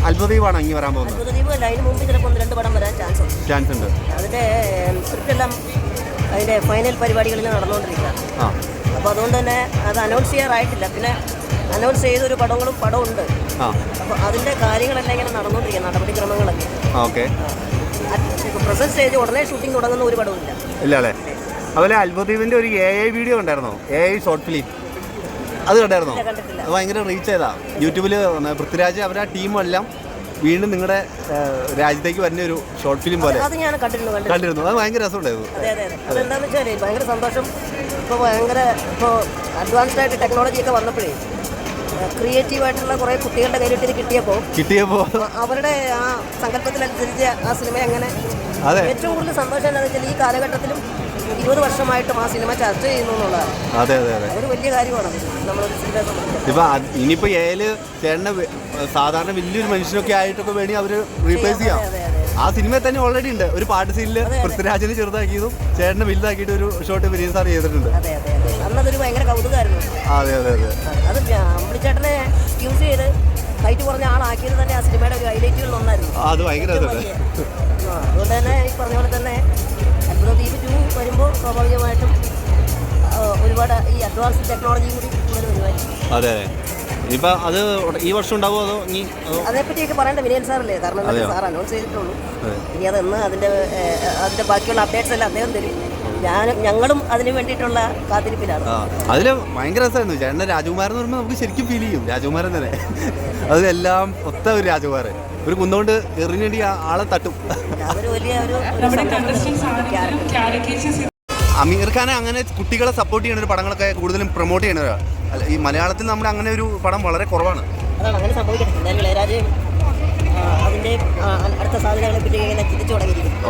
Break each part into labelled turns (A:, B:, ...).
A: അത്ഭുതദ്വീപാണ് ഇനി വരാൻ പോകുന്നത്?
B: അത്ഭുതദ്വീപ് അല്ല, അതിന് മുമ്പ് ചിലപ്പോൾ 1-2 പടം വരാൻ ചാൻസ് ഉണ്ട്. അതിൻ്റെ സ്ക്രിപ്റ്റ് എല്ലാം അതിൻ്റെ ഫൈനൽ പരിപാടികളിൽ നടന്നുകൊണ്ടിരിക്കുകയാണ്. അപ്പോൾ അതുകൊണ്ട് തന്നെ അത് അനൗൺസ് ചെയ്യാറായിട്ടില്ല. പിന്നെ അനൗൺസ് ചെയ്തൊരു പടമുണ്ട്. അപ്പോൾ അതിൻ്റെ കാര്യങ്ങളെല്ലാം ഇങ്ങനെ നടന്നുകൊണ്ടിരിക്കുക, നടപടിക്രമങ്ങളൊക്കെ.
A: ഓക്കെ.
B: പ്രസന്റ് സ്റ്റേജ് ഉടനെ ഷൂട്ടിംഗ് തുടങ്ങുന്ന ഒരു പടവും
A: ഇല്ല അല്ലേ? അതുപോലെ അത്ഭുതദ്വീപിൻ്റെ ഒരു AI വീഡിയോ ഉണ്ടായിരുന്നോ? AI ഷോർട്ട് ഫിലിം അത് കണ്ടായിരുന്നോ? അത് ഭയങ്കര റീച്ച് ചെയ്താ യൂട്യൂബിൽ. പൃഥ്വിരാജ് അവരുടെ ടീമും എല്ലാം വീണ്ടും നിങ്ങളുടെ രാജ്യത്തേക്ക് വരുന്ന ഒരു ഷോർട്ട് ഫിലിം പോലെ കണ്ടിരുന്നു. അത് ഭയങ്കര രസമുണ്ടായിരുന്നു.
B: അതെന്താണെന്ന് വെച്ചാൽ ഭയങ്കര സന്തോഷം. ഇപ്പോൾ അഡ്വാൻസ്ഡ് ആയിട്ട് ടെക്നോളജി ഒക്കെ വന്നപ്പോഴേ ക്രിയേറ്റീവായിട്ടുള്ള കുറേ കുട്ടികളുടെ കയ്യിലിട്ട് കിട്ടിയപ്പോൾ അവരുടെ ആ സങ്കല്പത്തിനനുസരിച്ച് ആ സിനിമ അങ്ങനെ ഏറ്റവും കൂടുതൽ സന്തോഷം എന്താണെന്ന് വെച്ചാൽ ഈ കാലഘട്ടത്തിലും 20 വർഷമായിട്ടും ആ സിനിമ ചർച്ച ചെയ്യുന്നു എന്നുള്ളതാണ്. അതൊരു വലിയ കാര്യമാണ് നമ്മളൊരു സിനിമയെ സംബന്ധിച്ച്.
A: ഇപ്പം ഇനിയിപ്പോൾ ചേട്ടനെ സാധാരണ വലിയൊരു മനുഷ്യനൊക്കെ ആയിട്ടൊക്കെ വേണമെങ്കിൽ അവർ റീപ്ലേസ് ചെയ്യാം. ആ സിനിമയിൽ തന്നെ ഓൾറെഡി ഉണ്ട് ഒരു പാട്ട് സീനിൽ പൃഥ്വിരാജിനെ ചെറുതാക്കിയതും ചേട്ടനെ വലുതാക്കിയിട്ട് ഒരു ഷോട്ട് വിനീത് സാർ ചെയ്തിട്ടുണ്ട്.
B: അന്നതൊരു ഭയങ്കര കൗതുകമായിരുന്നു. അത് അമ്പിളിച്ചേട്ടനെ യൂസ് ചെയ്ത് ഹൈറ്റ് കുറഞ്ഞ ആളാക്കിയത് തന്നെ ആ സിനിമയുടെ ഒരു ഹൈലൈറ്റുകളിൽ ഒന്നായിരുന്നു.
A: അത് ഭയങ്കര
B: അതുകൊണ്ട് തന്നെ ഈ പറഞ്ഞ പോലെ തന്നെ അത്ഭുതദ്വീപ് 2 വരുമ്പോൾ സ്വാഭാവികമായിട്ടും ഒരുപാട് ഈ അഡ്വാൻസ് ടെക്നോളജി കൂടി കൂടുതൽ വരുമായിരിക്കും.
A: അതെ. ഇപ്പം അത് ഈ വർഷം ഉണ്ടാവുമോ അതോ
B: അതേപ്പറ്റിയൊക്കെ പറയേണ്ട വിനയൻ സാറല്ലേ? കാരണം സാർ അനൗൺസ് ചെയ്തിട്ടുള്ളൂ. ഇനി അതെന്ന് അതിൻ്റെ ബാക്കിയുള്ള അപ്ഡേറ്റ്സ് എല്ലാം അദ്ദേഹം തരും. ഞങ്ങളും അതിന് വേണ്ടിയിട്ടുള്ള കാത്തിരിപ്പിലാണ്.
A: അതിൽ ഭയങ്കര രസമായിരുന്നു. ചേട്ടൻ്റെ രാജകുമാരൻ എന്ന് പറയുമ്പോൾ നമുക്ക് ശരിക്കും ഫീൽ ചെയ്യും. രാജകുമാരൻ തന്നെ അതെല്ലാം ഒത്ത ഒരു രാജകുമാരൻ. ഒരു കുന്നുകൊണ്ട് എറിഞ്ഞേണ്ടി ആളെ തട്ടും. അമീർ ഖാനെ അങ്ങനെ കുട്ടികളെ സപ്പോർട്ട് ചെയ്യുന്ന ഒരു പടങ്ങളൊക്കെ കൂടുതലും പ്രൊമോട്ട് ചെയ്യുന്നവരാണ്. ഈ മലയാളത്തിൽ നമ്മുടെ അങ്ങനെ ഒരു പടം വളരെ കുറവാണ്.
B: അതാണ് അങ്ങനെ സംഭവിക്കുന്നത്.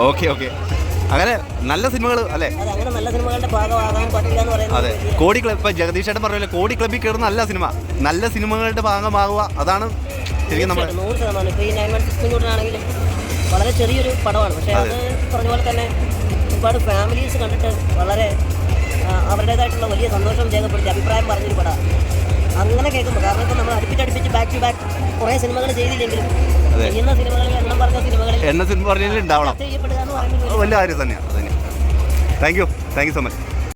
A: ഓക്കെ. അങ്ങനെ നല്ല സിനിമകൾ അല്ലേ?
B: അങ്ങനെ നല്ല സിനിമകളുടെ ഭാഗമാകാൻ പറ്റില്ല എന്ന് പറയുന്നത്.
A: അതെ. കോടി ക്ലബ് ഇപ്പം ജഗദീഷ് ചേട്ടൻ പറഞ്ഞ കോടി ക്ലബ്ബിൽ കയറുന്ന നല്ല സിനിമകളുടെ ഭാഗമാകുക, അതാണ് ശരിക്കും നമ്മൾ
B: 100%. ഇപ്പോൾ ഈ 9116 ആണെങ്കിലും വളരെ ചെറിയൊരു പടമാണ്. പക്ഷേ അത് പറഞ്ഞ പോലെ തന്നെ ഒരുപാട് ഫാമിലീസ് കണ്ടിട്ട് വളരെ അവരുടേതായിട്ടുള്ള വലിയ സന്തോഷം രേഖപ്പെടുത്തി അഭിപ്രായം പറഞ്ഞൊരു പടമാണ്. അങ്ങനെ കേൾക്കുമ്പോൾ കാരണം ഇപ്പം നമ്മൾ അടുപ്പിച്ച് ബാക്ക് ടു ബാക്ക് കുറേ സിനിമകൾ ചെയ്തില്ലെങ്കിലും ചെയ്യുന്ന സിനിമകളിൽ എണ്ണം പറഞ്ഞ സിനിമകളിൽ
A: ഉണ്ടാവണം. വലിയ കാര്യം തന്നെയാണ്. Thank you so much.